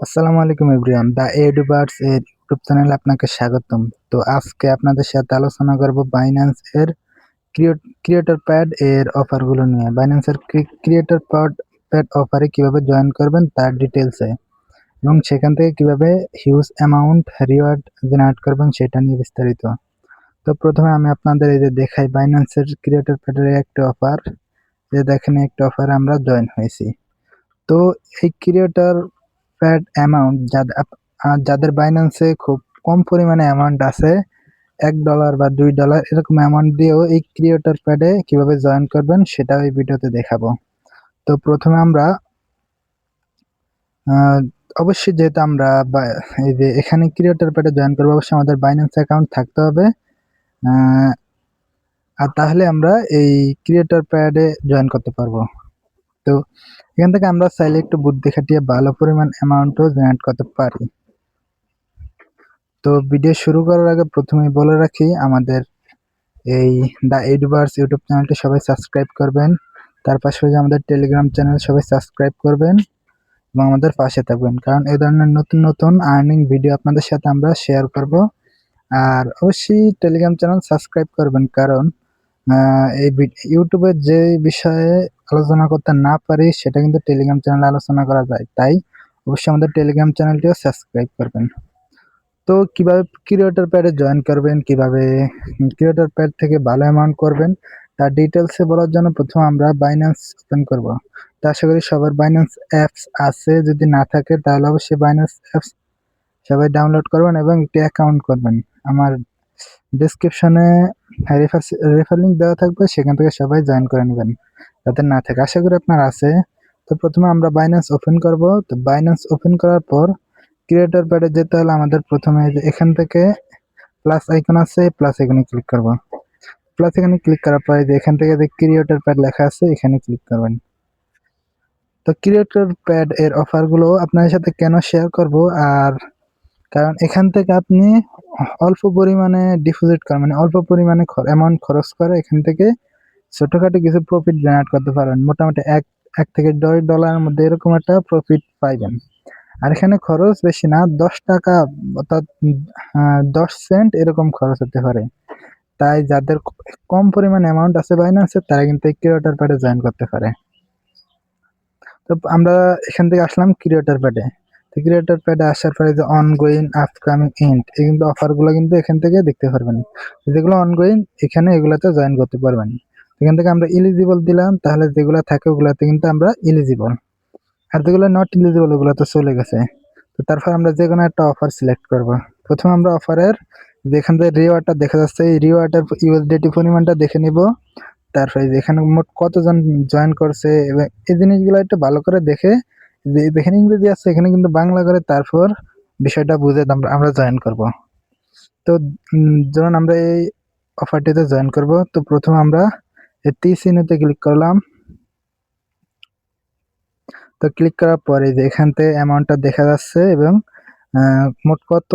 আসসালামু আলাইকুম everyone, the এডুবার্স এর ইউটিউব চ্যানেলে আপনাকে স্বাগতম। তো আজকে আপনাদের সাথে আলোচনা করব বাইন্যান্স এর ক্রিয়েটর প্যাড এর অফারগুলো নিয়ে। বাইন্যান্স এর ক্রিয়েটর প্যাড অফারে কিভাবে জয়েন করবেন তার ডিটেলসে, এবং সেখান থেকে কিভাবে হিউজ অ্যামাউন্ট রিওয়ার্ড জেনারেট করবেন সেটা নিয়ে বিস্তারিত। তো প্রথমে আমি আপনাদের এই যে দেখাই বাইন্যান্স এর ক্রিয়েটর প্যাডের একটা অফার। যে দেখেন একটা অফারে আমরা জয়েন হয়েছি। তো এই ক্রিয়েটর প্যাড অ্যামাউন্ট যাদের বাইন্যান্সে খুব কম পরিমাণে অ্যামাউন্ট আছে, $1 বা $2 এরকম অ্যামাউন্ট দিয়েও এই ক্রিয়েটর প্যাডে কিভাবে জয়েন করবেন সেটা এই ভিডিওতে দেখাবো। তো প্রথমে আমরা আহ, অবশ্যই যেহেতু আমরা এই যে এখানে ক্রিয়েটর প্যাডে জয়েন করবো, অবশ্যই আমাদের বাইন্যান্স অ্যাকাউন্ট থাকতে হবে। আহ, আর তাহলে আমরা এই ক্রিয়েটর প্যাডে জয়েন করতে পারবো। তো এখান থেকে আমরা চাইলে একটু বুদ্ধি খাটিয়ে ভালো পরিমাণ অ্যামাউন্টও জেনারেট করতে পারি। তো ভিডিও শুরু করার আগে প্রথমেই বলে রাখি, আমাদের এই দ্য এডুভার্স ইউটিউব চ্যানেলটি সবাই সাবস্ক্রাইব করবেন। তার পাশাপাশি আমাদের টেলিগ্রাম চ্যানেল সবাই সাবস্ক্রাইব করবেন এবং আমাদের পাশে থাকবেন, কারণ এই ধরনের নতুন নতুন আর্নিং ভিডিও আপনাদের সাথে আমরা শেয়ার করব। আর অবশ্যই টেলিগ্রাম চ্যানেল সাবস্ক্রাইব করবেন, কারণ এই ইউটিউবে যে বিষয়ে আলোচনা করতে না পারি সেটা কিন্তু টেলিগ্রাম চ্যানেলে আলোচনা করা যায়। তাই অবশ্যই আমাদের টেলিগ্রাম চ্যানেলটিও সাবস্ক্রাইব করবেন। তো কিভাবে ক্রিয়েটর প্যাডে জয়েন করবেন, কিভাবে ক্রিয়েটর প্যাড থেকে ভালো অ্যামাউন্ট করবেন তার ডিটেলসে বলার জন্য প্রথমে আমরা বাইন্যান্স ওপেন করব। তো আশা করি সবার বাইন্যান্স অ্যাপস আছে, যদি না থাকে তাহলে অবশ্যই বাইন্যান্স অ্যাপস সবাই ডাউনলোড করবেন এবং একটি অ্যাকাউন্ট করবেন। আমার ডিসক্রিপশনে রেফার লিঙ্ক দেওয়া থাকবে, সেখান থেকে সবাই জয়েন করে নেবেন যাদের না থাকে। আশা করি আপনার আছে। তো প্রথমে আমরা বাইন্যান্স ওপেন করব। তো বাইন্যান্স ওপেন করার পর ক্রিয়েটর প্যাডে যেতে হলে আমাদের প্রথমে এখান থেকে প্লাস আইকন আছে, প্লাস আইকনে ক্লিক করব। প্লাস এখানে ক্লিক করার পরে যে এখান থেকে যে ক্রিয়েটর প্যাড লেখা আছে এখানে ক্লিক করবেন। তো ক্রিয়েটর প্যাড এর অফারগুলো আপনাদের সাথে কেন শেয়ার করব, আর কারণ এখান থেকে আপনি অল্প পরিমাণে ডিপোজিট করেন, মানে অল্প পরিমাণে অ্যামাউন্ট খরচ করে এখান থেকে ছোটখাটো কিছু প্রফিট জেনারেট করতে পারেন। মোটামুটি এক এক থেকে $10 মধ্যে এরকম একটা প্রফিট পাইবেন। আর এখানে খরচ বেশি না, $10 অর্থাৎ 10 সেন্ট এরকম খরচ হতে পারে। তাই যাদের কম পরিমাণ অ্যামাউন্ট আছে বাইন্যান্সে, তারা কিন্তু এই ক্রিয়েটর প্যাডে জয়েন করতে পারে। তো আমরা এখান থেকে আসলাম ক্রিয়েটর প্যাডে। তো ক্রিয়েটর প্যাডে আসার পরে যে অনগোয়িং, আপকামিং, এন্ড এই কিন্তু অফারগুলো কিন্তু এখান থেকে দেখতে পারবেন। যেগুলো অনগোয়িং এখানে এগুলাতে জয়েন করতে পারবেন। এখান থেকে আমরা এলিজিবল দিলাম, তাহলে যেগুলো থাকে ওগুলাতে কিন্তু আমরা এলিজিবল। আর যেগুলো নট এলিজিবল ওগুলো তো চলে গেছে। তো তারপর আমরা যে কোনো একটা অফার সিলেক্ট করব। প্রথমে আমরা অফারের যেখান থেকে রিওয়ার্ডটা দেখা যাচ্ছে এই রিওয়ার্ডের ইউএসডিটি পরিমাণটা দেখে নিব। তারপরে এখানে মোট কতজন জয়েন করছে এবং এই জিনিসগুলো একটু ভালো করে দেখে, যে যেখানে ইংরেজি আছে এখানে কিন্তু বাংলা করে তারপর বিষয়টা বুঝে আমরা জয়েন করব। তো যেমন আমরা এই অফারটিতে জয়েন করব, তো প্রথমে আমরা এই তীর চিহ্নতে ক্লিক করলাম। তো ক্লিক করার পরে যে এখান থেকে অ্যামাউন্টটা দেখা যাচ্ছে এবং মোট কত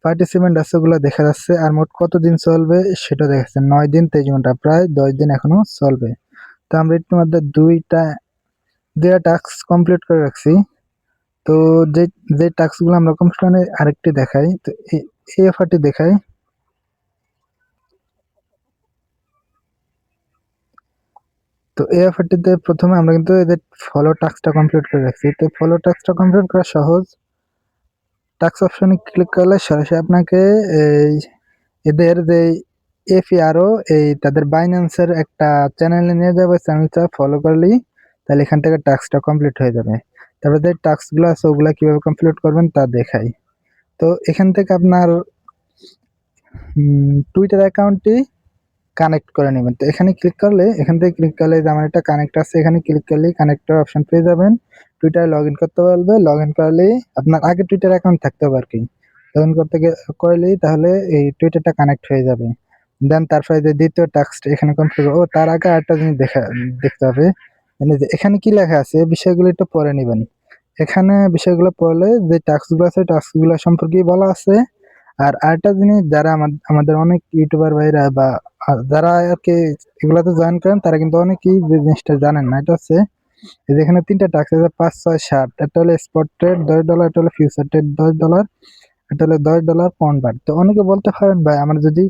পার্টিসিপেন্ট আছে ওগুলো দেখা যাচ্ছে, আর মোট কতদিন চলবে সেটা দেখা যাচ্ছে। 9 দিন 23 ঘন্টা, প্রায় 10 দিন এখনো চলবে। তো আমরা ইতিমধ্যে দুইটা টাস্ক কমপ্লিট করে রাখছি। তো যে যে টাস্কগুলো আমরা কমপ্লিট করে আরেকটি দেখাই। তো এই অফারটি দেখাই। তো এই অফারটিতে প্রথমে আমরা কিন্তু এদের ফলো টাস্কটা কমপ্লিট করে রাখছি। তো ফলো টাস্কটা কমপ্লিট করা সহজ। টাস্ক অপশনে ক্লিক করলে সরাসরি আপনাকে এই এদের যে এফআরও এই তাদের বাইন্যান্সের একটা চ্যানেলে নিয়ে যাবে। চ্যানেলটা ফলো করলেই তাহলে এখান থেকে টাস্কটা কমপ্লিট হয়ে যাবে। তারপরে যে টাস্কগুলো আছে ওগুলা কিভাবে কমপ্লিট করবেন তা দেখাই। তো এখান থেকে আপনার টুইটার অ্যাকাউন্টটি কানেক্ট করে নেবেন। তো এখানে ক্লিক করলে, এখান থেকে ক্লিক করলে যে আমার একটা কানেক্ট আছে, এখানে ক্লিক করলেই কানেক্টর অপশন পেয়ে যাবেন। টুইটারে লগ ইন করতে পারবে। লগ ইন করলেই আপনার আগে টুইটার অ্যাকাউন্ট থাকতে হবে আর কি। লগ ইন করলেই তাহলে এই টুইটারটা কানেক্ট হয়ে যাবে। দেন তারপরে যে দ্বিতীয় টাস্কটা এখানে কমপ্লিট, ও তার আগে আরেকটা জিনিস দেখতে হবে, মানে যে এখানে কি লেখা আছে এই বিষয়গুলো একটু পড়ে নেবেন। এখানে বিষয়গুলো পড়লে যে টাস্কগুলো আছে টাস্কগুলো সম্পর্কেই বলা আছে। আর আরেকটা জিনিস, যারা আমাদের অনেক ইউটিউবার ভাইরা বা যারা আর কি এগুলাতে জয়েন করেন তারা কিন্তু অনেকেই যে জিনিসটা জানেন না, এটা হচ্ছে এই যে এখানে 3টা টাস্ক আছে, 5, 6, 7। একটা হলো স্পট ট্রেড $10, একটা হলো ফিউচার ট্রেড $10, এটা হলো $10 পাউন্ড বার। তো অনেকে বলতে পারেন ভাই আমার যদি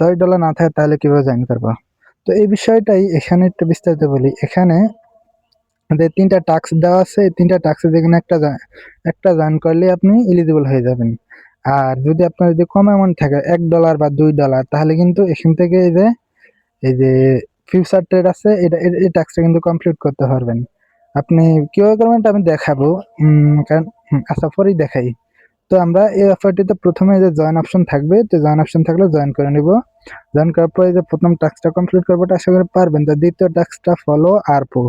$10 না থাকে তাহলে কিভাবে জয়েন করবো? তো এই বিষয়টাই এখানে একটু বিস্তারিত বলি। এখানে আমাদের 3টা টাস্ক দেওয়া আছে, এই 3টা টাস্কের যেকোনো একটা জয়েন করলে আপনি এলিজিবল হয়ে যাবেন। আর যদি আপনার যদি কম অ্যামাউন্ট থাকে $1 বা $2, তাহলে কিন্তু এখান থেকে এই যে ফিউচার ট্রেড আছে, এই টাস্কটা কিন্তু কমপ্লিট করতে পারবেন। আপনি কিভাবে করবেন এটা আমি দেখাবো, কারণ আচ্ছা পরেই দেখাই। তো আমরা এই অফারটিতে প্রথমে যে জয়েন অপশন থাকবে, তো জয়েন অপশন থাকলে জয়েন করে নিব। জয়েন করার পরে যে প্রথম টাস্কটা কমপ্লিট করবো এটা আশা করি পারবেন। তো দ্বিতীয় টাস্কটা ফলো আরপো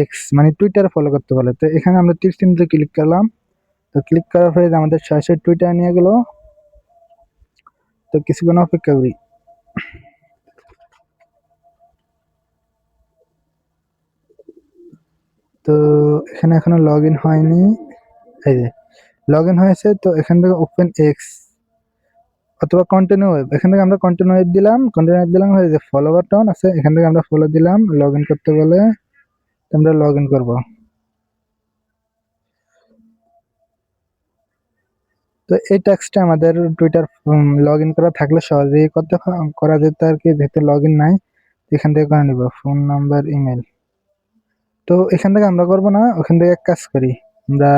এক্স মানে টুইটারে ফলো করতে বলে। তো এখানে আমরা তীর চিহ্নতে ক্লিক করলাম। তো ক্লিক করার পরে আমাদের সরাসরি টুইটার নিয়ে গেল। তো কিছুক্ষণ অপেক্ষা করি। তো এখানে এখনো লগ ইন হয়নি। এই যে লগ ইন হয়েছে। তো এখান থেকে ওপেন এক্স অথবা কন্টিনিউ ওয়েব, এখান থেকে আমরা কন্টিনিউ ওয়েব দিলাম। হয়ে যে ফলো বাটন আছে, এখান থেকে আমরা ফলো দিলাম। লগ ইন করতে বলে আমরা লগ ইন করবো। তো এই টাস্কটা আমাদের টুইটার লগ ইন করা থাকলে সহজেই করা যেত আর কি, যেহেতু লগ ইন নাই। এখান থেকে করে নিব ফোন নাম্বার, ইমেল। তো এখান থেকে আমরা করবো না, ওখান থেকে এক কাজ করি আমরা,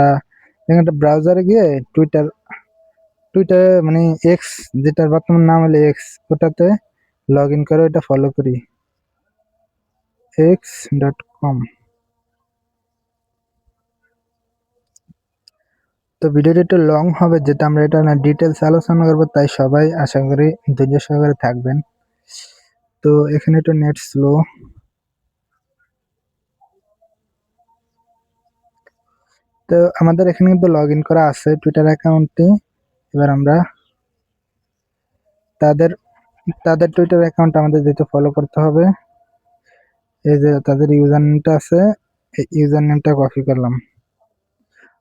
এখানে ব্রাউজারে গিয়ে টুইটার মানে এক্স, যেটার বর্তমান নাম হলো এক্স, ওটাতে লগ ইন করে ওটা ফলো করি, x.com। তো ভিডিওটা একটু লং হবে, যেটা আমরা এটা না ডিটেলস আলোচনা করবো, তাই সবাই আশা করি ধৈর্য সহকারে থাকবেন। তো এখানে একটু নেট স্লো। তো আমাদের এখানে কিন্তু লগ ইন করা আছে টুইটার অ্যাকাউন্টটি। এবার আমরা তাদের তাদের টুইটার অ্যাকাউন্ট আমাদের যেটা ফলো করতে হবে। এই যে তাদের ইউজার নেমটা আছে, এই ইউজার নেমটা কপি করলাম।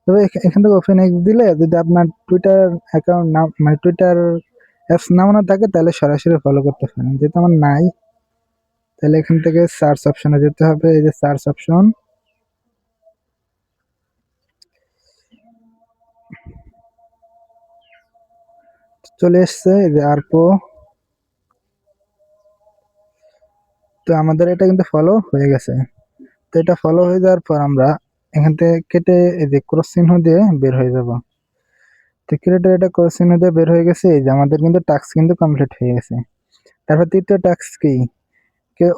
তবে এখান থেকে ওপেন এক্স দিলে যদি আপনার টুইটার অ্যাকাউন্ট নাম মানে টুইটার অ্যাপস নামানো থাকে তাহলে সরাসরি ফলো করতে পারেন। যেহেতু আমার নাই, তাহলে এখান থেকে সার্চ অপশনে যেতে হবে। এই যে সার্চ অপশন, চলে এসছে এই যে আরপো। তো আমাদের এটা কিন্তু ফলো হয়ে গেছে। তো এটা ফলো হয়ে যাওয়ার পর আমরা এখান থেকে কেটে এই যে ক্রস চিহ্ন দিয়ে বের হয়ে যাব। তো ক্রিয়েটর এটা ক্রস চিহ্ন দিয়ে বের হয়ে গেছে। এই যে আমাদের কিন্তু টাস্ক কিন্তু কমপ্লিট হয়ে গেছে। তারপর তৃতীয় টাস্ক কি,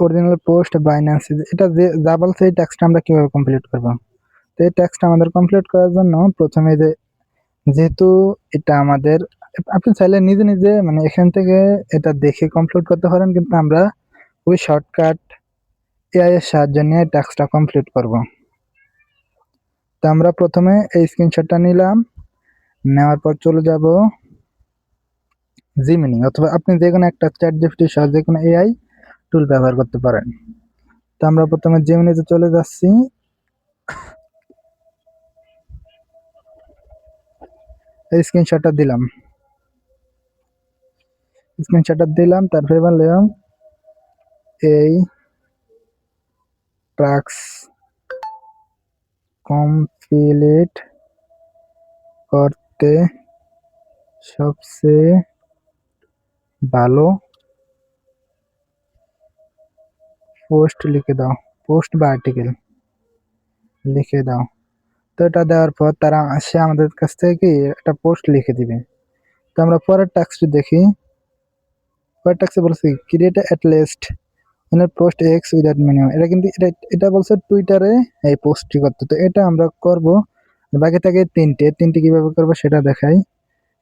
অরিজিনাল পোস্ট বাইন্যান্স, এটা যে যা বলছে এই টাস্কটা আমরা কিভাবে কমপ্লিট করব। তো এই টাস্কটা আমাদের কমপ্লিট করার জন্য প্রথমে যেহেতু এটা আমাদের, আপনি চাইলে নিজে নিজে মানে এখান থেকে এটা দেখে কমপ্লিট করতে পারেন, কিন্তু আমরা ওই শর্টকাট এআই এর সাহায্য নিয়ে টাস্কটা কমপ্লিট করব। তো আমরা প্রথমে এই স্ক্রিনশটটা নিলাম, নেওয়ার পর চলে যাব জিমিনি, অথবা আপনি যে কোনো একটা চ্যাট জিপিটি সহ যে কোনো এআই টুল ব্যবহার করতে পারেন। তো আমরা প্রথমে জিমিনিতে চলে যাচ্ছি। এই স্ক্রিনশটটা দিলাম, তারপরে বললাম এই টাস্ক কমপ্লিট করতে সবচেয়ে ভালো পোস্ট লিখে দাও, পোস্ট বা আর্টিকেল লিখে দাও। তো এটা দেওয়ার পর সে আমাদের কাছ থেকে কি একটা পোস্ট লিখে দিবে। তো আমরা পরের টাস্কটি দেখি। পরের টাস্কে বলছি create at least in post x without minimum. এটা কিন্তু এটা বলছে টুইটারে এই পোস্টটি করতে। তো এটা আমরা করব। বাকি থাকে তিনটি কিভাবে করবো সেটা দেখাই।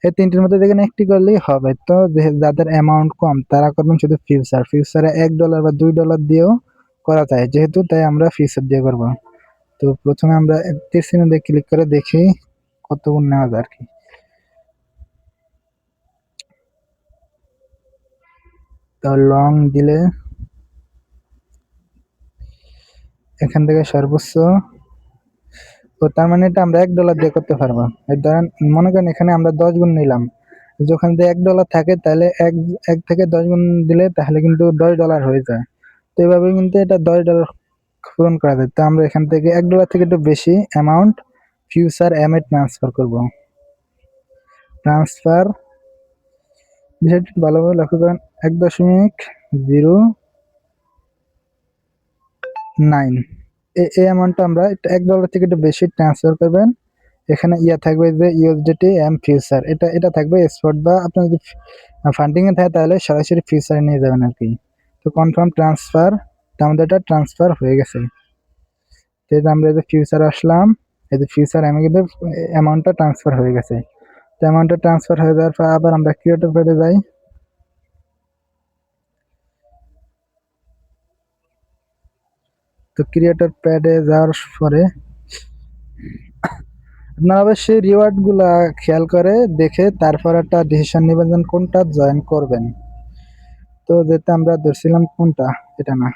এই তিনটির মধ্যে দেখেন একটি করলেই হবে। তো যাদের অ্যামাউন্ট কম তারা করবেন শুধু ফিউচারে $1 বা $2 দিয়েও করা যায় যেহেতু, তাই আমরা ফিউচার দিয়ে করবো। তো প্রথমে আমরা তীর চিহ্ন দিয়ে ক্লিক করে দেখি কতক্ষণ নেওয়া যায় আর কি। তো লং দিলে এখান থেকে সর্বোচ্চ, তো তার মানে এটা আমরা $1 দিয়ে করতে পারবো। এই ধরেন মনে করেন এখানে আমরা 10 গুণ নিলাম, যখন যদি $1 থাকে তাহলে এক থেকে 10 গুণ দিলে তাহলে কিন্তু $10 হয়ে যায়। তো এইভাবে কিন্তু এটা $10 পূরণ করা যায়। তো আমরা এখান থেকে $1 থেকে একটু বেশি amount future M a transfer করব। ট্রান্সফার বিষয়টি ভালোভাবে লক্ষ্য করেন, 1.09 এই অ্যামাউন্টটা আমরা $1 থেকে একটু বেশি ট্রান্সফার করবেন। এখানে থাকবে যে ইউএসডিটি এম ফিউচার, এটা থাকবে স্পট, বা আপনি যদি ফান্ডিং এ থাকে তাহলে সরাসরি ফিউচারে নিয়ে যাবেন আর কি। তো কনফার্ম ট্রান্সফার, আমাদের এটা ট্রান্সফার হয়ে গেছে। তো আমরা এই যে ফিউচার আসলাম, এই যে ফিউচার আমি কিন্তু অ্যামাউন্টটা ট্রান্সফার হয়ে গেছে। তো অ্যামাউন্টটা ট্রান্সফার হয়ে যাওয়ার পর আবার আমরা ক্রিয়েটর পেজে যাই। তো ক্রিয়েটর প্যাডে যাওয়ার পরে আপনারা অবশ্যই রিওয়ার্ড গুলা খেয়াল করে দেখে তারপর একটা ডিসিশন নেবেন কোনটা জয়েন করবেন। তো যেটা আমরা ধরছিলাম কোনটা, এটা না,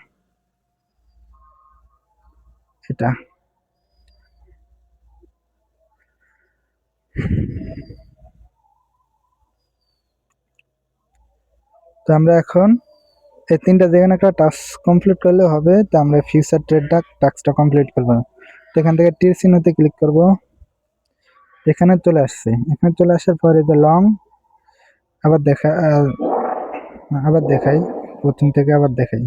এটা। তো আমরা এখন এই তিনটা যেখানে একটা টাস্ক কমপ্লিট করলে হবে। তো আমরা ফিউচার ট্রেডটা টাস্কটা কমপ্লিট করবো। তো এখান থেকে তীর চিহ্নতে ক্লিক করব, এখানে চলে আসছে। এখানে চলে আসার পরে যে লং আবার আবার দেখাই, প্রথম থেকে আবার দেখাই।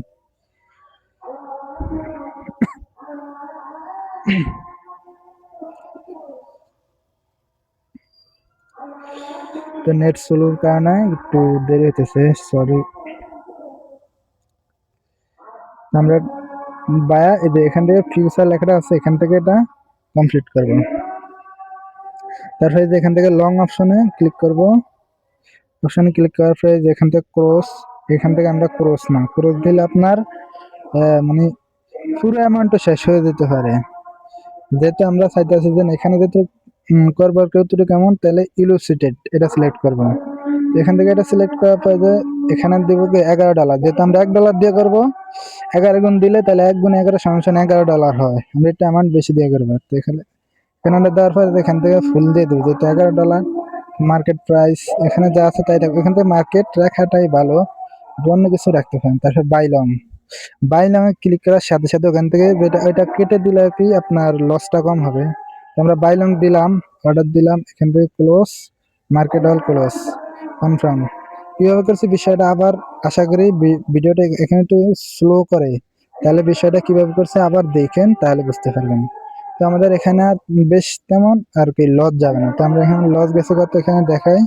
তো নেট স্লোর কারণে একটু দেরি হইতেছে, সরি। আমরা বায়া এই যে এখান থেকে ফিউচার লেখাটা আছে, এখান থেকে এটা কমপ্লিট করব। তারপরে যে এখান থেকে লং অপশনে ক্লিক করব, অপশনে ক্লিক করার পরে যে এখান থেকে ক্রস, এখান থেকে আমরা ক্রস না, ক্রস দিলে আপনার মানে পুরো অ্যামাউন্টটা শেষ হয়ে যেতে পারে। যেহেতু আমরা চাইতেছি যে এখানে যেহেতু করবার কেউটুকু কেমন, তাহলে ইলুসিটেড এটা সিলেক্ট করবো। এখান থেকে এটা সিলেক্ট করার পরে যে এখানে দিব কি $11, যেহেতু আমরা $1 দিয়ে করবো, 11 গুণ দিলে তাহলে 1 গুণ 11 সমান $11 হয়। আমরা এটা অ্যামাউন্ট বেশি দিয়ে করবো। তো এখানে আমরা দেওয়ার পরে এখান থেকে ফুল দিয়ে দেবো, যেহেতু $11 মার্কেট প্রাইস এখানে যা আছে তাই থাকবে। এখান থেকে মার্কেট রাখাটাই ভালো, অন্য কিছু রাখতে পারেন। তারপর বাই লং এ ক্লিক করার সাথে সাথে ওখান থেকে এটা কেটে দিলে কি আপনার লসটা কম হবে। আমরা বাই লং দিলাম, অর্ডার দিলাম, এখান থেকে close, market all close, confirm. কিভাবে করছি বিষয়টা আবার আশা করি ভিডিওটা এখানে একটু স্লো করে, তাহলে বিষয়টা কিভাবে করছে আবার দেখেন, তাহলে বুঝতে পারবেন। তো আমাদের এখানে আর বেশ তেমন আর কি লস যাবে না। তো আমরা এখানে লস গেছে কত এখানে দেখাই।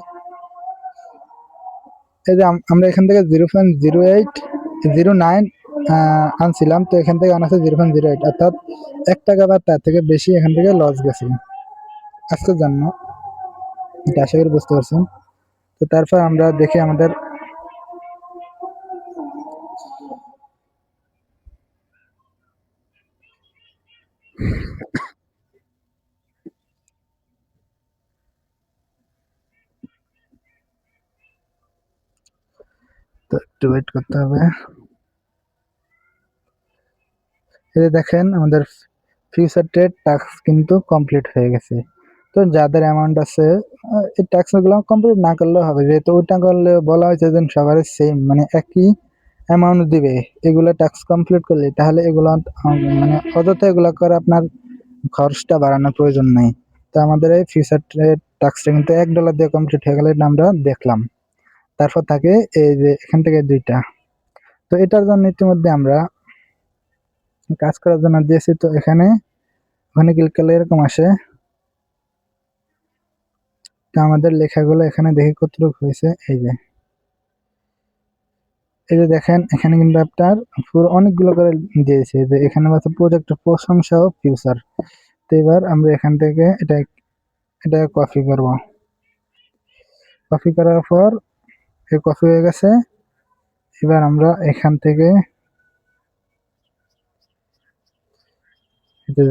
এই যে আমরা এখান থেকে 0.0809 আনছিলাম, তো এখান থেকে আনা আছে 0.08, অর্থাৎ $1 বা তার থেকে বেশি এখান থেকে লস গেছে আজকের জন্য। এটা আশা করি বুঝতে পারছেন। তো তারপর আমরা দেখি আমাদের তো একটু ওয়েট করতে হবে। এই দেখেন আমাদের ফিউচার ট্রেড টাস্ক কিন্তু কমপ্লিট হয়ে গেছে। তো যাদের অ্যামাউন্ট আছে এই টাস্কগুলো কমপ্লিট না করলেও হবে, যেহেতু ওইটা করলে বলা হয়েছে যে সবার সেম মানে একই অ্যামাউন্ট দিবে। এগুলো টাস্ক কমপ্লিট করলে তাহলে এগুলো মানে অযথা এগুলো করে আপনার খরচটা বাড়ানোর প্রয়োজন নেই। তো আমাদের এই ফিউচার ট্রেড টাস্কটা কিন্তু $1 দিয়ে কমপ্লিট হয়ে গেলে এটা আমরা দেখলাম। তারপর থাকে এই যে এখান থেকে দুইটা। তো এটার জন্য ইতিমধ্যে আমরা কাজ করার জন্য দিয়েছি। তো এখানে ওখানে ক্লিক করলে এরকম আসে। তো আমাদের লেখাগুলো এখানে দেখি কতটুকু হয়েছে। এই যে দেখেন এখানে কিন্তু আপনার পুরো অনেকগুলো করে দিয়েছে, যে এখানে আছে প্রজেক্ট প্রশংসা ও ফিউচার। তো এবার আমরা এখান থেকে এটা কপি করব। কপি করার পর কপি হয়ে গেছে। এবার আমরা এখান থেকে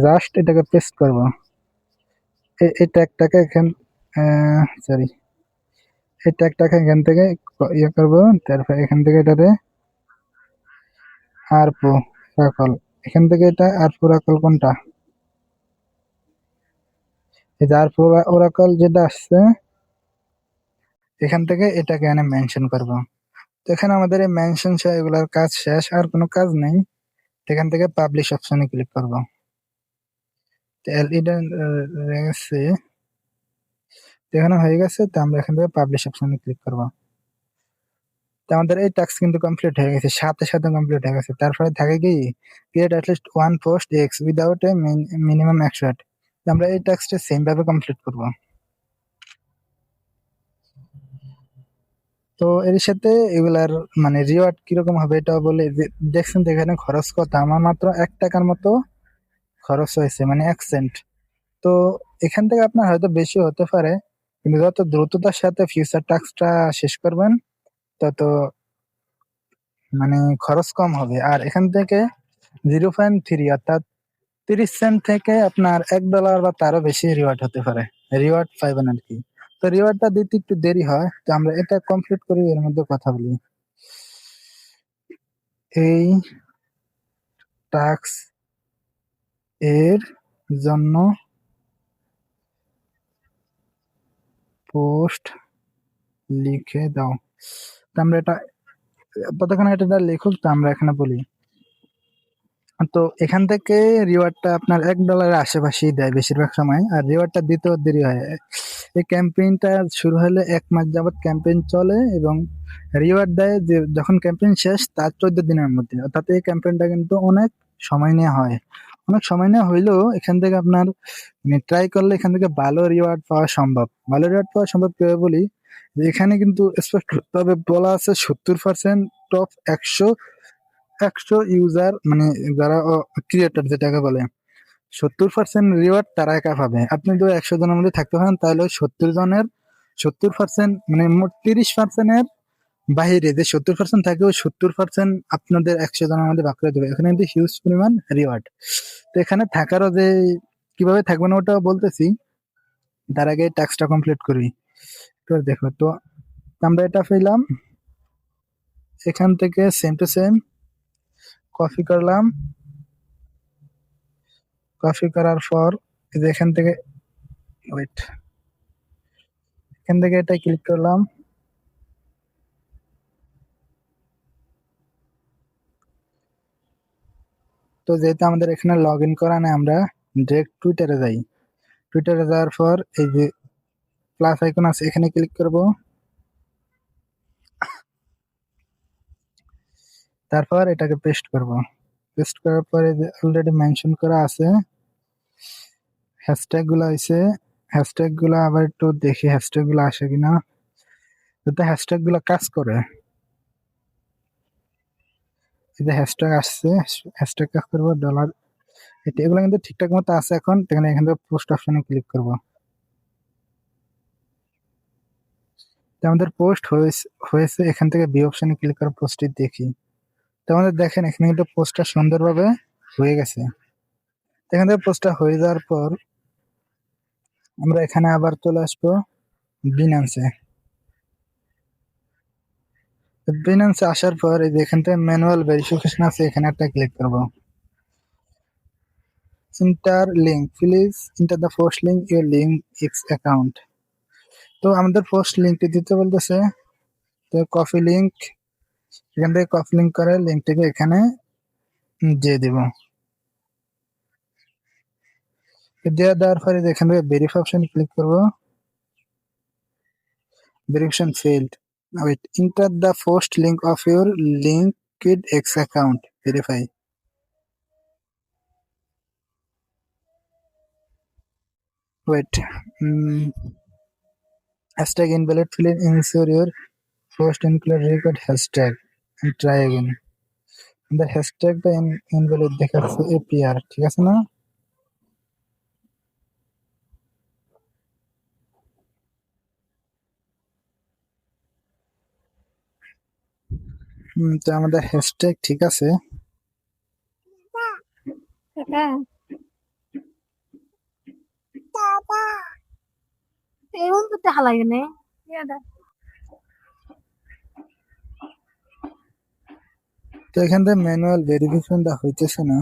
জাস্ট এটাকে পেস্ট করব। এই ট্যাগটাকে সরি, এই ট্যাগটাকে এখান থেকে ইয়ে করবো। তারপর এখান থেকে এটাতে আর পুরাকল, এখান থেকে এটা আর পুরাকল কোনটা, এই যে আর ওরাকল যেটা আসছে এখান থেকে এটাকে এনে মেনশন করব। তো এখানে আমাদের এই মেনশন এগুলার কাজ শেষ, আর কোনো কাজ নেই। এখান থেকে পাবলিশ অপশনে ক্লিক করব। এলইডি রয়েছে, এখানে হয়ে গেছে। তো আমরা এখান থেকে পাবলিশ অপশনে ক্লিক করব। তো আমাদের এই টাস্ক কিন্তু কমপ্লিট হয়ে গেছে, সাথে সাথে কমপ্লিট হয়ে গেছে। তারপরে থাকে কি create at least one post x without a minimum action. আমরা এই টাস্কটা সেম ভাবে কমপ্লিট করব। তো এর সাথে এগুলার মানে রিওয়ার্ড কিরকম হবে এটা বলে দেখছেন তো এখানে খরচ কত, আমার মাত্র 1 টাকার মতো খরচ হয়েছে, মানে 1 সেন্ট। তো এখান থেকে আপনার হয়তো বেশি হতে পারে, কিন্তু যত দ্রুততার সাথে ফিউচার টাস্কটা শেষ করবেন তত মানে খরচ কম হবে। আর এখান থেকে 0.3 অর্থাৎ 30 সেন্ট থেকে আপনার $1 বা তারও বেশি রিওয়ার্ড হতে পারে, রিওয়ার্ড পাইবেন আর কি। তো রিওয়ার্ডটা দিতে একটু দেরি হয়। তো আমরা এটা কমপ্লিট করি, এর মধ্যে কথা বলি। এই টাস্ক এর জন্য পোস্ট লিখে দাও। তো আমরা এটা ততক্ষণ এটা লিখুক, তো আমরা এখানে বলি। তো এখান থেকে রিওয়ার্ডটা আপনার $1 আশেপাশেই দেয় বেশিরভাগ সময়, আর রিওয়ার্ডটা দিতেও দেরি হয়। এই ক্যাম্পেইনটা শুরু হলে 1 মাস যাবত ক্যাম্পেইন চলে এবং রিওয়ার্ড দেয় যে যখন ক্যাম্পেইন শেষ তার 14 দিনের মধ্যে। অর্থাৎ এই ক্যাম্পেইনটা কিন্তু অনেক সময় নেওয়া হয়। অনেক সময় নেওয়া হইলেও এখান থেকে আপনার ট্রাই করলে এখান থেকে ভালো রিওয়ার্ড পাওয়া সম্ভব। ভালো রিওয়ার্ড পাওয়া সম্ভব কিভাবে বলি, যে এখানে কিন্তু স্পষ্টভাবে বলা আছে 70% টপ 100 ইউজার, মানে যারা ক্রিয়েটর যেটাকে বলে, 70% রিওয়ার্ড তারা একা পাবে। আপনি যদি 100 জনের মধ্যে থাকতে পারেন তাহলে 70 জনের 70% মানে মোট 30%-এর বাহিরে যে 70% থাকে, ওই 70% আপনাদের 100 জনের মধ্যে ভাগ করে দেবে। এখানে কিন্তু হিউজ পরিমাণ রিওয়ার্ড। তো এখানে থাকারও যে কিভাবে থাকবেন ওটাও বলতেছি, তার আগে টাস্কটা কমপ্লিট করি। তো দেখো, তো আমরা এটা পেলাম। এখান থেকে সেম টু সেম কপি করলাম। কপি করার পর এখান থেকে ওয়েট, এখান থেকে এটা ক্লিক করলাম। তো যেহেতু আমাদের এখানে লগ ইন করা নেই, আমরা ডিরেক্ট টুইটারে যাই। টুইটারে যাওয়ার পর এই যে প্লাস আইকন আছে এখানে ক্লিক করব। তারপর এটাকে পেস্ট করব। পেস্ট করার পরে যে অলরেডি মেনশন করা আছে হ্যাশট্যাগ গুলো আছে, হ্যাশট্যাগ গুলো আবার একটু দেখি হ্যাশট্যাগ গুলো আসে কিনা। যাতে হ্যাশট্যাগ গুলো কাজ করে, এই যে হ্যাশট্যাগ আসছে, হ্যাশট্যাগ কাজ করবো ডলার, এটা এগুলো কিন্তু ঠিকঠাক মতো আছে। এখন এখান থেকে পোস্ট অপশনে ক্লিক করব। তো আমাদের পোস্ট হয়েছে। এখান থেকে ভিউ অপশনে ক্লিক করে পোস্টটি দেখি। তো আমাদের দেখেন এখানে কিন্তু পোস্টটা সুন্দরভাবে হয়ে গেছে। এখান থেকে পোস্টটা হয়ে যাওয়ার পর আমরা এখানে আবার চলে আসবো বিনান্সে। বিনান্সে আসার পর এই যে এখান থেকে ম্যানুয়াল ভেরিফিকেশন আছে, এখানে একটা ক্লিক করব। Inter link, please enter the first link your link x account. তো আমাদের ফার্স্ট লিঙ্কটি দিতে বলতেছে। তো কপি লিঙ্ক, এখান থেকে কপি লিঙ্ক করে লিঙ্কটিকে এখানে দিয়ে দিব। দেওয়ার পরে এখান থেকে ভেরিফাই অপশন ক্লিক করব। Verification failed, wait, enter the first link of your linked X account, verify. Wait, hashtag invalid, please ensure your first include record hashtag and try again. আমাদের হ্যাশট্যাগটা ইনভ্যালিড দেখাচ্ছে, এপিআর ঠিক আছে না? তো আমাদের hashtag ঠিক আছে। তো এখান থেকে ম্যানুয়াল ভেরিফিকেশনটা হইতেছে না।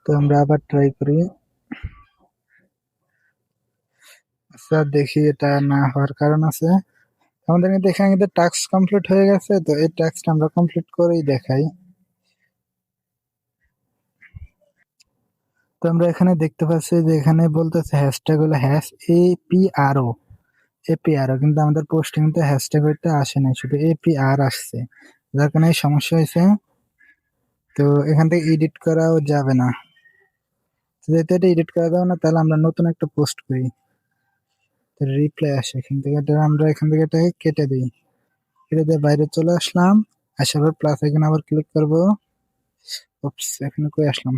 তো আমরা আবার ট্রাই করি। আচ্ছা দেখি, এটা না হওয়ার কারণ আছে। আমাদের কিন্তু এখানে কিন্তু টাস্ক কমপ্লিট হয়ে গেছে, তো এই টাস্কটা আমরা কমপ্লিট করেই দেখাই। তো আমরা এখানে দেখতে পাচ্ছি যে এখানে বলতেছে হ্যাশট্যাগ হলো #APRO। এপিআরও কিন্তু আমাদের পোস্টে কিন্তু হ্যাশট্যাগ হইতে আসে নাই, শুধু এপিআর আসছে, যার কারণে এই সমস্যা হয়েছে। তো এখান থেকে এডিট করাও যাবে না, যেহেতু এটা এডিট করা যাবে না, তাহলে আমরা নতুন একটা পোস্ট করি। রিপ্লাই আসে এখান থেকে, এটা আমরা এখান থেকে এটাকে কেটে দিই। কেটে দিয়ে বাইরে চলে আসলাম, আসার পর প্লাস এখানে আবার ক্লিক করবো। এখানে কই আসলাম,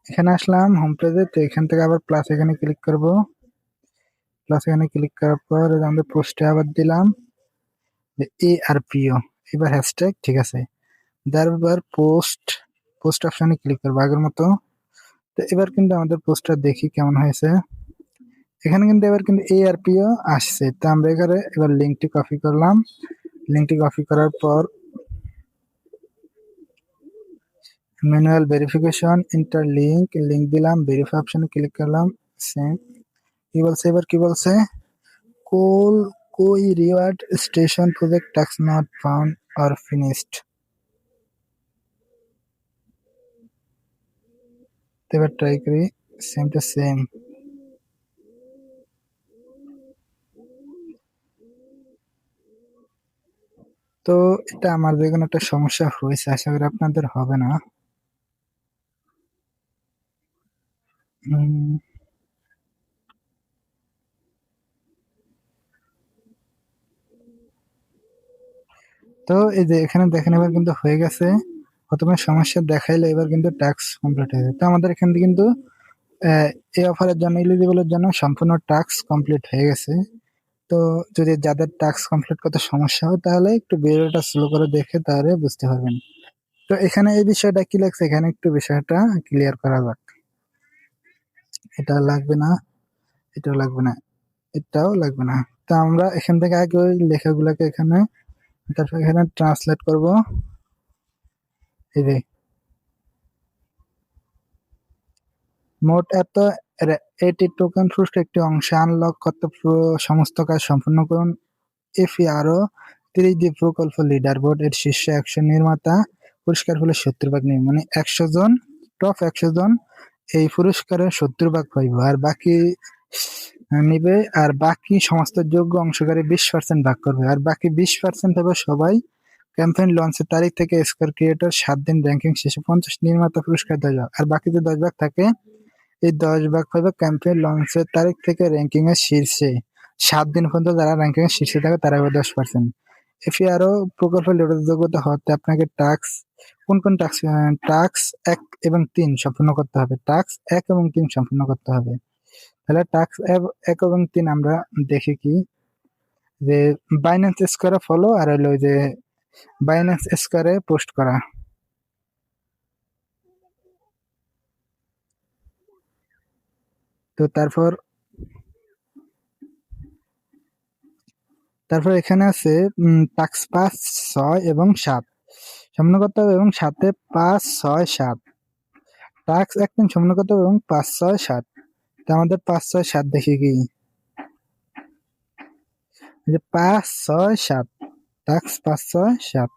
এখানে আসলাম হোম পেজে। তো এখান থেকে আবার প্লাস এখানে ক্লিক করব। প্লাস এখানে ক্লিক করার পর আমাদের পোস্টে আবার দিলাম ARPO, এবার হ্যাশট্যাগ ঠিক আছে। তারপর পোস্ট পোস্ট অপশনে ক্লিক করবো আগের মতো। তো এবার কিন্তু আমাদের পোস্টটা দেখি কেমন হয়েছে। এখানে কিন্তু এবার কিন্তু ARPO আসছে। তো আমরা এখানে এবার লিঙ্কটি কপি করলাম। লিঙ্কটি কপি করার পর ম্যানুয়াল ভেরিফিকেশন ইন্টার লিঙ্ক দিলাম, ভেরিফাই অপশনে ক্লিক করলাম। সেম কি বলছে, এবার কি বলছে, কোল কোই reward station project task not found or finished. এবার ট্রাই করি, সেম টু সেম। তো এটা আমার যে কোনো একটা সমস্যা হয়েছে, আশা করি আপনাদের হবে না। তো এই যে এখানে দেখেন এবার কিন্তু হয়ে গেছে। প্রথমে সমস্যা দেখাইলে এবার কিন্তু টাস্ক কমপ্লিট হয়ে যায়। তো আমাদের এখান থেকে কিন্তু এই অফারের জন্য, এলিজিবলের জন্য সম্পূর্ণ টাস্ক কমপ্লিট হয়ে গেছে। তো যদি যাদের টাস্ক কমপ্লিট করতে সমস্যা হয়, তাহলে একটু ভিডিওটা স্লো করে দেখে তাহলে বুঝতে পারবেন। তো এখানে এই বিষয়টা কি লাগছে, এখানে একটু বিষয়টা ক্লিয়ার করা যাক। এটা লাগবে না, এটাও লাগবে না, এটাও লাগবে না। তো আমরা এখান থেকে আগে ওই লেখাগুলোকে এখানে, তারপর এখানে ট্রান্সলেট করব। এই যে মোট এটি টোকেন ফুস্ট একটি অংশে আনলক করতে সমস্ত কাজ সম্পূর্ণ করুন। এফিআরও 30 প্রকল্প লিডার বোর্ড এর শীর্ষে 100 নির্মাতা পুরস্কার হলো 70 ভাগ নিয়ে, মানে 100 জন, টপ 100 জন এই পুরস্কারের 70 ভাগ পাইব, আর বাকি নিবে, আর বাকি সমস্ত যোগ্য অংশকারী 20% ভাগ করবে, আর বাকি 20% হবে সবাই। ক্যাম্পেইন লঞ্চের তারিখ থেকে স্কোর ক্রিয়েটর 7 দিন, র্যাঙ্কিং শেষে 50 নির্মাতা পুরস্কার 10 ভাগ, আর বাকি যে 10 ভাগ থাকে, এই 10 ভাগ পাবে ক্যাম্পেইন লঞ্চের তারিখ থেকে র্যাঙ্কিং এর শীর্ষে 7 দিন পর্যন্ত যারা র্যাঙ্কিং এর শীর্ষে থাকে তারা হবে 10%। এফিআরও প্রকল্প লিডার যোগ্যতা হতে আপনাকে কোন কোন টাস্ক 1 এবং 3 সম্পূর্ণ করতে হবে। টাস্ক 1 এবং 3 সম্পূর্ণ করতে হবে। তাহলে টাস্ক 1 এবং 3 আমরা দেখি কি, যে বাইন্যান্স স্কোয়ারে ফলো, আর হলো যে বাইন্যান্স স্কোয়ারে পোস্ট করা। তো তারপর এখানে আছে টাস্ক 5, 6 এবং 7 সম্পূর্ণ করতে হবে, এবং 7-এ 5, 6, 7 টাস্ক 1 সম্পূর্ণ করতে হবে, এবং 5, 6, 7। তো আমাদের 5, 6, 7 দেখি কি, যে 5, 6, 7 টাস্ক 5, 6, 7।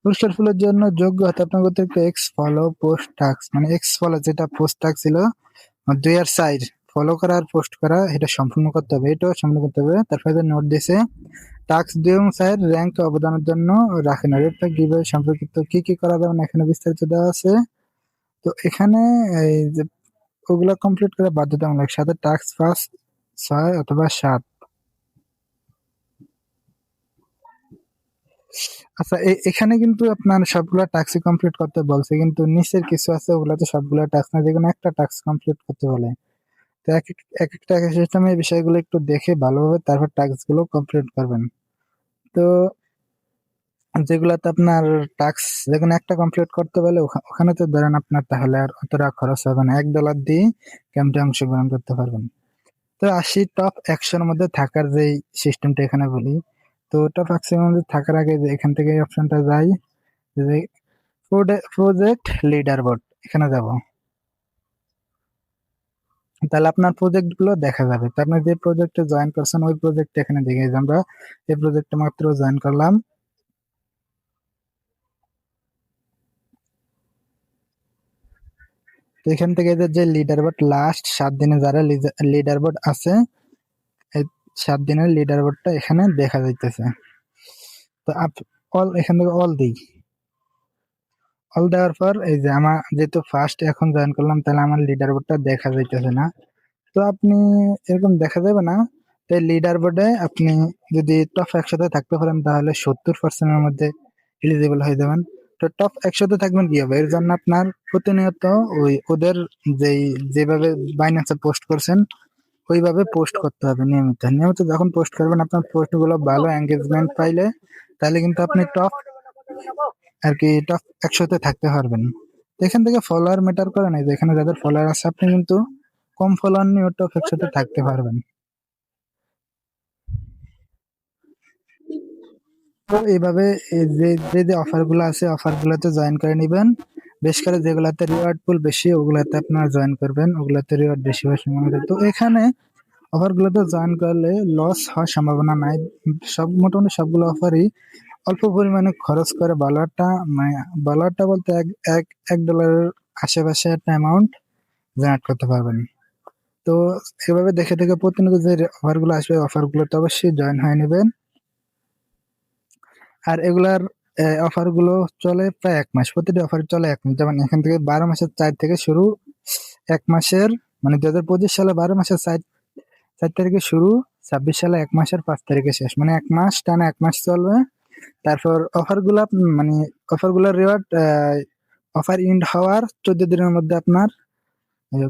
পুরস্কার ফুলের জন্য যোগ্য হতে আপনার করতে একটু এক্স ফলো পোস্ট টাস্ক, মানে এক্স ফলো যেটা পোস্ট টাস্ক ছিল 2 সাইড ফলো করা আর পোস্ট করা, এটা সম্পূর্ণ করতে হবে, এটাও সম্পূর্ণ করতে হবে। তারপরে নোট দিয়েছে টাস্ক 2 এবং 4 র্যাঙ্ক অবদানের জন্য রাখেন, আর এটা কিভাবে সম্পর্কিত কি কি করা যাবে না এখানে বিস্তারিত দেওয়া আছে। তো এখানে এই যে ওগুলা কমপ্লিট করা বাধ্যতামূলক, সাথে টাস্ক 5, 6 অথবা 7। আচ্ছা এখানে কিন্তু আপনার সবগুলা টাস্কই কমপ্লিট করতে বলছে, কিন্তু নিচের কিছু আছে ওগুলাতে সবগুলা টাস্ক না, যেকোনো একটা টাস্ক কমপ্লিট করতে বলে। তো এক একটা সিস্টেমে এই বিষয়গুলো একটু দেখে ভালোভাবে তারপর টাস্ক গুলো কমপ্লিট করবেন। তো যেগুলাতে আপনার টাস্ক যেখানে একটা কমপ্লিট করতে পারলে ওখানে তো ধরেন আপনার তাহলে আর অতটা খরচ হবে না, $1 দিয়ে ক্যাম্পে অংশগ্রহণ করতে পারবেন। তো আসি টপ 100-র মধ্যে থাকার যে সিস্টেমটা এখানে বলি। তো টপ 100-র মধ্যে থাকার আগে যে এখান থেকে এই অপশনটা যাই, যে প্রজেক্ট লিডার বোর্ড এখানে যাব, তাহলে আপনার প্রজেক্ট গুলো দেখা যাবে। তো আপনি যে প্রজেক্টে জয়েন করছেন ওই প্রজেক্ট এখানে দেখে আমরা এই প্রজেক্টে মাত্র জয়েন করলাম। তো এখান থেকে যে লিডার বোর্ড লাস্ট 7 দিনে যারা লিডার বোর্ড আছে, এই 7 দিনের লিডার বোর্ডটা এখানে দেখা যাইতেছে। তো অল এখান থেকে অল দিই, অল দেওয়ার পর এই যে আমার যেহেতু ফার্স্ট এখন জয়েন করলাম তাহলে আমার লিডার বোর্ডটা দেখা যাইতেছে না। তো আপনি এরকম দেখা যাবে না, তাই লিডার বোর্ডে আপনি যদি টপ 100-তে থাকতে পারেন তাহলে 70%-এর মধ্যে এলিজিবল হয়ে যাবেন। তো টপ 100-তে থাকবেন কি হবে, এর জন্য আপনার প্রতিনিয়ত ওই ওদের যেভাবে বাইন্যান্সে পোস্ট করছেন ওইভাবে পোস্ট করতে হবে নিয়মিত নিয়মিত। যখন পোস্ট করবেন আপনার পোস্ট গুলো ভালো এঙ্গেজমেন্ট পাইলে তাহলে কিন্তু আপনি টপ আর কি টপ 100-তে থাকতে পারবেন। তো এখান থেকে ফলোয়ার ম্যাটার করে না, এখানে যাদের ফলোয়ার আছে আপনি কিন্তু কম ফলোয়ার নিয়ে টপ 100-তে থাকতে পারবেন। তো এইভাবে এই যে অফার গুলো আছে অফার গুলোতে জয়েন করে নিবেন। বেশ করে যেগুলাতে রিওয়ার্ড পুল বেশি ওগুলাতে আপনারা জয়েন করবেন, ওগুলাতে রিওয়ার্ড বেশি বেশি মনে হয়। তো এখানে অফার গুলোতে জয়েন করলে লস হওয়ার সম্ভাবনা নাই। সব মোটামুটি সবগুলো অফারই অল্প পরিমাণে খরচ করে বলারটা বলতে $1 আশেপাশে একটা অ্যামাউন্ট জেনারেট করতে পারবেন। তো এভাবে দেখে দেখে প্রতিনিয়ত যে অফার গুলো আসবে অফার গুলোতে অবশ্যই জয়েন হয়ে নেবেন। আর এগুলার অফার গুলো চলে প্রায় 1 মাস, প্রতিটি অফার চলে 1 মাস। যেমন এখান থেকে 12 মাসের 4 থেকে শুরু, 1 মাসের মানে 2025 সালে 12 মাসের 4 তারিখে শুরু, 26 সালে 1 মাসের 5 তারিখে শেষ, মানে 1 মাস টানা 1 মাস চলবে। তারপর মানে অফার গুলার রিওয়ার্ড অফার ইন্ড হওয়ার 14 দিনের মধ্যে আপনার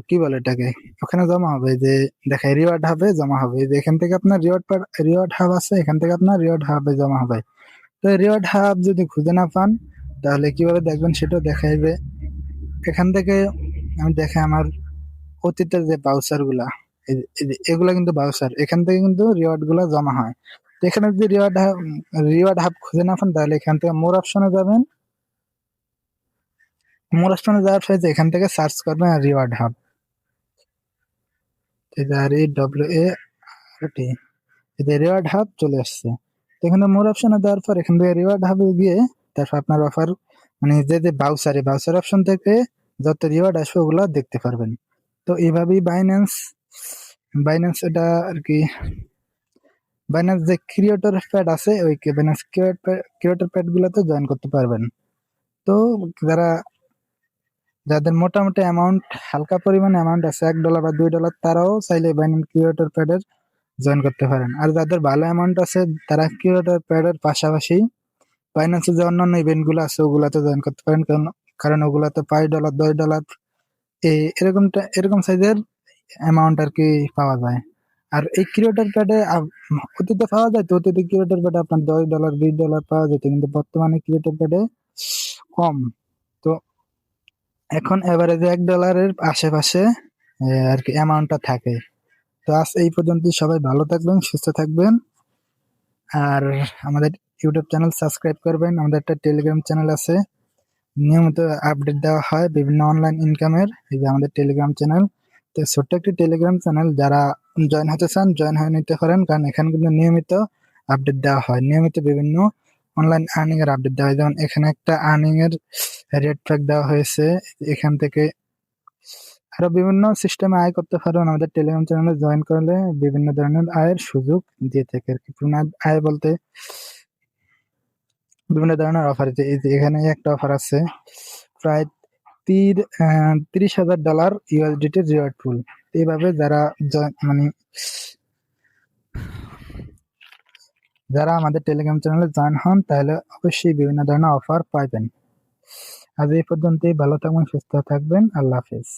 কি বলে এটাকে ওখানে জমা হবে, যে দেখায় রিওয়ার্ড হবে জমা হবে, যে এখান থেকে আপনার রিওয়ার্ড হাব আছে, এখান থেকে আপনার রিওয়ার্ড হাবে জমা হবে। তো রিওয়ার্ড হাব যদি খুঁজে না পান তাহলে কিভাবে দেখবেন সেটাও দেখাইবে। এখান থেকে আমি দেখে আমার অতীতের যে বাউচার গুলা, এগুলা কিন্তু বাউচার, এখান থেকে কিন্তু রিওয়ার্ড গুলা জমা হয়। তো এখানে যদি রিওয়ার্ড হাব খুঁজে না পান তাহলে এখান থেকে মোর অপশনে যাবেন। মোর অপশনে যাওয়ার পরে এখান থেকে সার্চ করবেন reward hub, REWARD reward hub চলে আসছে। এখানে মোর অপশনে দেওয়ার পর এখান থেকে রিওয়ার্ড হাবে গিয়ে তারপর আপনার অফার মানে যে বাউচার অপশন থেকে যত রিওয়ার্ড আসবে ওগুলো দেখতে পারবেন। তো এইভাবেই বাইন্যান্স এটা আর কি বাইন্যান্স যে ক্রিয়েটর প্যাড আছে ওই বাইন্যান্স ক্রিয়েটর প্যাড গুলোতে জয়েন করতে পারবেন। তো যাদের মোটামুটি অ্যামাউন্ট হালকা পরিমাণে অ্যামাউন্ট আছে $1 বা $2 তারাও চাইলে বাইন্যান্স ক্রিয়েটর প্যাডের জয়েন করতে পারেন। আর যাদের ভালো অ্যামাউন্ট আছে তারা ক্রিয়েটর প্যাডের পাশাপাশি বাইন্যান্সের যে অন্যান্য ইভেন্ট গুলো আছে ওগুলাতে জয়েন করতে পারেন, কারণ ওগুলাতে $5 $10 এরকম সাইজের অ্যামাউন্ট আর কি পাওয়া যায়। আর এই ক্রিয়েটর প্যাডে অতীতে পাওয়া যায়, তো অতীতে ক্রিয়েটর প্যাডে আপনার $10 $20 পাওয়া যেত, কিন্তু বর্তমানে ক্রিয়েটর প্যাডে কম। তো এখন এভারেজে $1 আশেপাশে আর কি অ্যামাউন্টটা থাকে। তো আজ এই পর্যন্ত, সবাই ভালো থাকবেন সুস্থ থাকবেন। আর আমাদের ইউটিউব চ্যানেল সাবস্ক্রাইব করবেন, আমাদের একটা টেলিগ্রাম চ্যানেল আছে, নিয়মিত আপডেট দেওয়া হয় বিভিন্ন অনলাইন ইনকামের, এই যে আমাদের টেলিগ্রাম চ্যানেল। তো ছোট্ট একটি টেলিগ্রাম চ্যানেল, যারা জয়েন হতে চান জয়েন হয়ে নিতে পারেন, কারণ এখানে কিন্তু নিয়মিত আপডেট দেওয়া হয়, নিয়মিত বিভিন্ন অনলাইন আর্নিং এর আপডেট দেওয়া হয়। যেমন এখানে একটা আর্নিং এর রেট ট্র্যাক দেওয়া হয়েছে, এখান থেকে আরো বিভিন্ন সিস্টেমে আয় করতে পারবেন। আমাদের টেলিগ্রাম চ্যানেলে জয়েন করলে বিভিন্ন ধরনের আয়ের সুযোগ দিয়ে থাকে আর কি। আয় বলতে বিভিন্ন ধরনের অফার আছে, এই যে এখানে একটা অফার আছে প্রায় $30,000 USDT রিওয়ার্ড পুল। এইভাবে মানে যারা আমাদের টেলিগ্রাম চ্যানেলে জয়েন হন তাহলে অবশ্যই বিভিন্ন ধরনের অফার পাইবেন। আজ এই পর্যন্তই, ভালো থাকবেন সুস্থ থাকবেন, আল্লাহ হাফেজ।